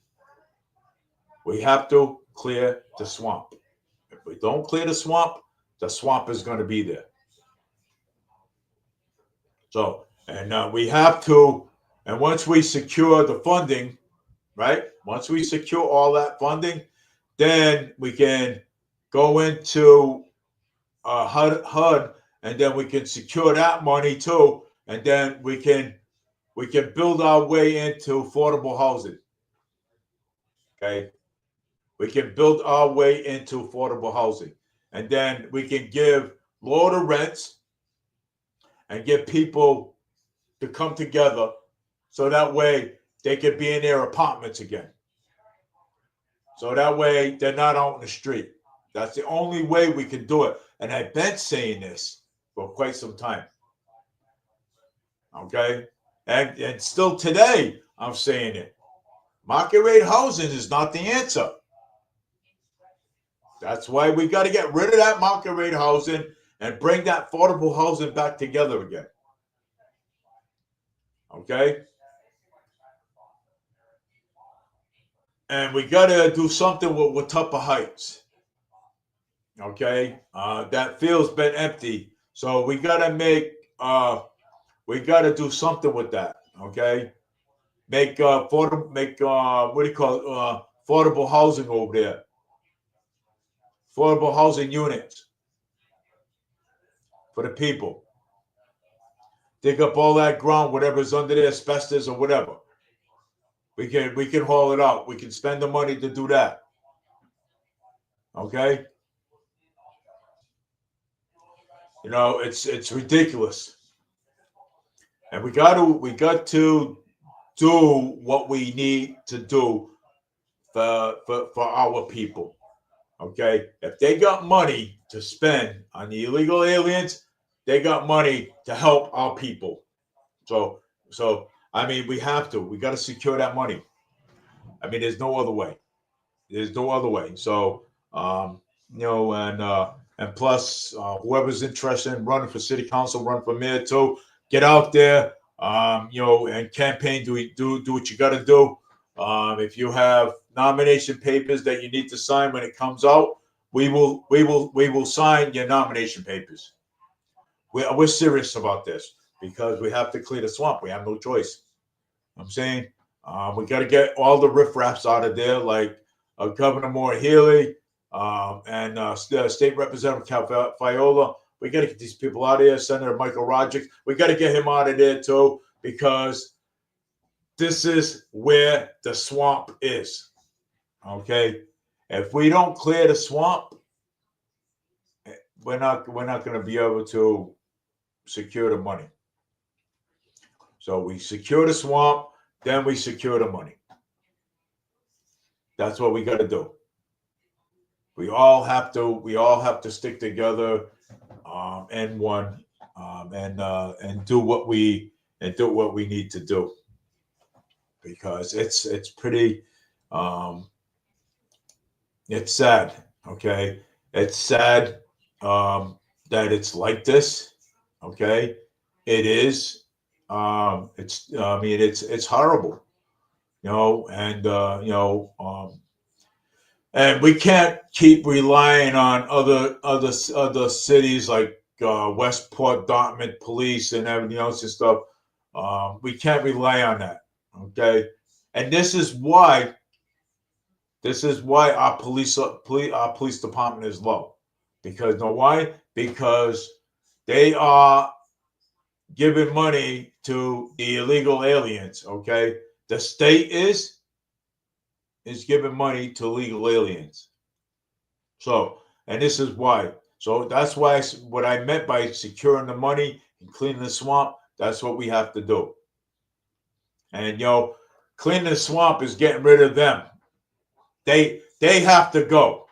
We have to clear the swamp. If we don't clear the swamp is going to be there. So, and we have to, and once we secure the funding, right? Once we secure all that funding, then we can go into HUD, and then we can secure that money too, and then we can build our way into affordable housing. Okay, we can build our way into affordable housing, and then we can lower the rents and get people to come together, so that way they can be in their apartments again. So that way they're not out in the street. That's the only way we can do it. And I've been saying this for quite some time. Okay? And still today, I'm saying it. Market rate housing is not the answer. That's why we got to get rid of that market rate housing and bring that affordable housing back together again. Okay? And we got to do something with Tupper Heights. Okay? That field's been empty. So we got to we got to do something with that. Okay? Make what do you call it? Affordable housing over there. Affordable housing units for the people. Dig up all that ground, whatever's under there, asbestos or whatever. We can haul it out. We can spend the money to do that. Okay? You know, it's ridiculous. And we got to do what we need to do for our people. Okay? If they got money to spend on the illegal aliens, they got money to help our people. So I mean, we got to secure that money. I mean, there's no other way. There's no other way. So, you know, and plus, whoever's interested in running for city council, run for mayor too, get out there, you know, and campaign. Do what you got to do. If you have nomination papers that you need to sign when it comes out, we will sign your nomination papers. We're serious about this because we have to clear the swamp. We have no choice. I'm saying we got to get all the riffraffs out of there, like Governor Moore Healy and State Representative Cal Fiola. We got to get these people out of here. Senator Michael Rogers. We got to get him out of there too, because this is where the swamp is. Okay, if we don't clear the swamp, we're not going to be able to secure the money. So we secure the swamp, then we secure the money. That's what we got to do. We all have to stick together and one and do what we need to do, because it's pretty it's sad. Okay, it's sad that it's like this. Okay, it is. I mean, it's horrible. You know, and we can't keep relying on other cities like Westport, Dartmouth police, and everything else and stuff. We can't rely on that. Okay, and this is why our police department is low. Because know why? Because they are giving money to the illegal aliens. Okay, the state is giving money to illegal aliens. So, and this is why. So that's why what I meant by securing the money and cleaning the swamp. That's what we have to do. And cleaning the swamp is getting rid of them. They have to go.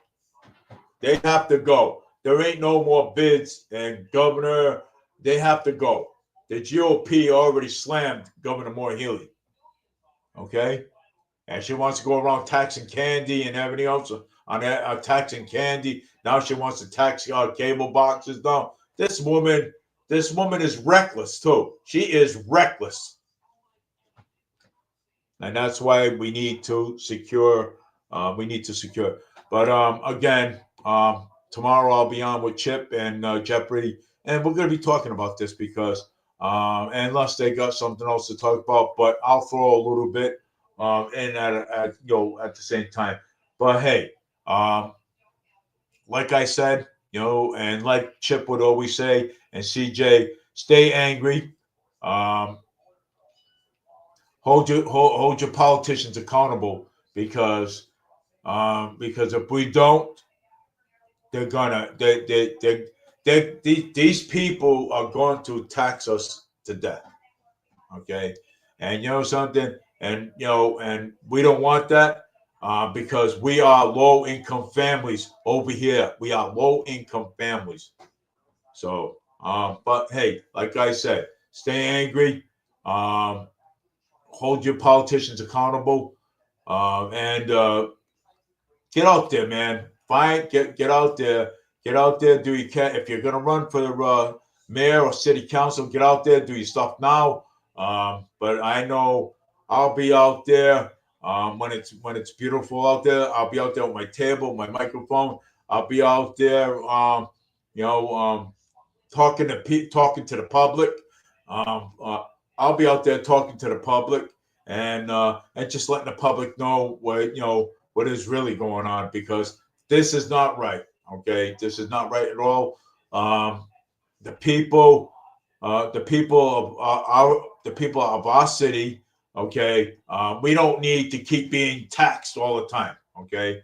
They have to go. There ain't no more bids. And Governor, they have to go. The GOP already slammed Governor Moore Healy. Okay, and she wants to go around taxing candy and everything else on taxing candy. Now she wants to tax cable boxes. No, this woman is reckless too. She is reckless, and that's why we need to secure. But again, tomorrow I'll be on with Chip and Jeopardy, and we're going to be talking about this because unless they got something else to talk about, but I'll throw a little bit in at the same time. But hey, like I said, and like Chip would always say, and CJ, stay angry. Hold your politicians accountable, because if we don't, they're gonna these people are going to tax us to death. Okay, and you know something, and and we don't want that, because we are low income families over here. We are low income families. So, but hey, like I said, stay angry. Um, hold your politicians accountable, and get out there, man. Get out there. Get out there. Do you can if you're gonna run for the mayor or city council, get out there. Do your stuff now. But I know I'll be out there when it's beautiful out there. I'll be out there with my table, my microphone. I'll be out there. You know, talking to the public. Um, uh, I'll be out there talking to the public and just letting the public know what is really going on, because this is not right. Okay, this is not right at all. Um, the people, the people of our city. Okay, we don't need to keep being taxed all the time. Okay,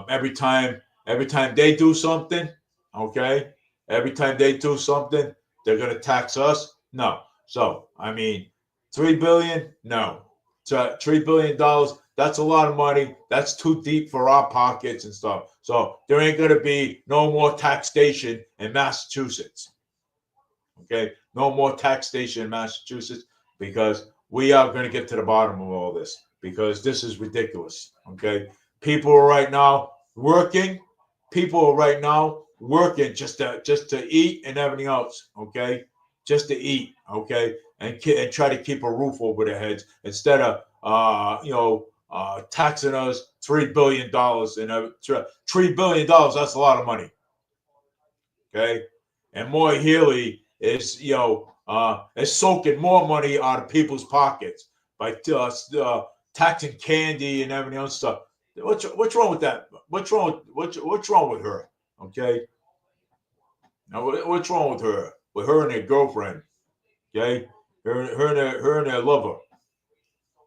every time they do something, okay, every time they do something, they're gonna tax us. No, so I mean, 3 billion, no, so $3 billion. That's a lot of money. That's too deep for our pockets and stuff. So there ain't gonna be no more taxation in Massachusetts. Okay, no more taxation in Massachusetts, because we are going to get to the bottom of all this, because this is ridiculous. Okay, people are right now working. People are right now working just to eat and everything else. Okay, just to eat. Okay, and try to keep a roof over their heads instead of taxing us $3 billion and $3 billion. That's a lot of money. Okay, and Moy Healy is soaking more money out of people's pockets by taxing candy and everything else stuff. What's wrong with that? What's wrong with her? Okay, now what's wrong with her? With her and her girlfriend? Okay, her and her lover.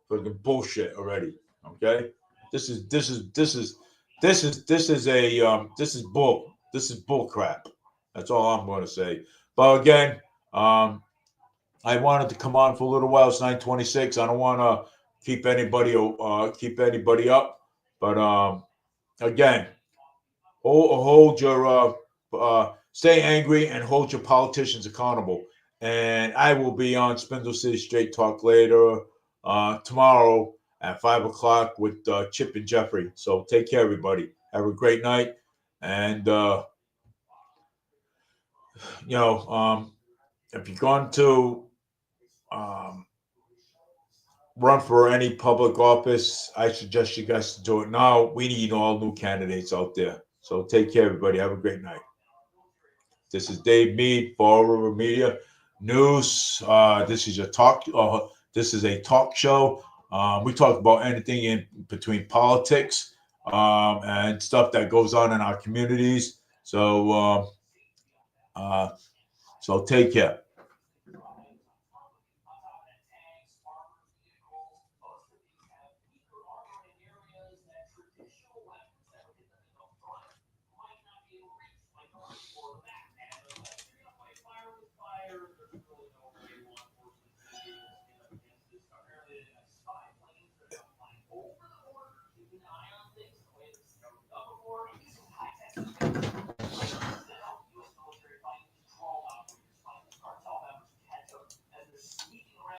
Fucking bullshit already. Okay, this is bull. This is bull crap. That's all I'm going to say. But again, um, I wanted to come on for a little while. It's 9:26. I don't want to keep anybody up. But again, hold your stay angry and hold your politicians accountable. And I will be on Spindle City Straight Talk later tomorrow at 5 o'clock with Chip and Jeffrey. So take care, everybody. Have a great night, and you know, if you're going to um, run for any public office, I suggest you guys to do it now. We need all new candidates out there. So take care, everybody. Have a great night. This is Dave Mead, Fall River Media News. This is a talk. This is a talk show. We talk about anything in between politics and stuff that goes on in our communities. So take care.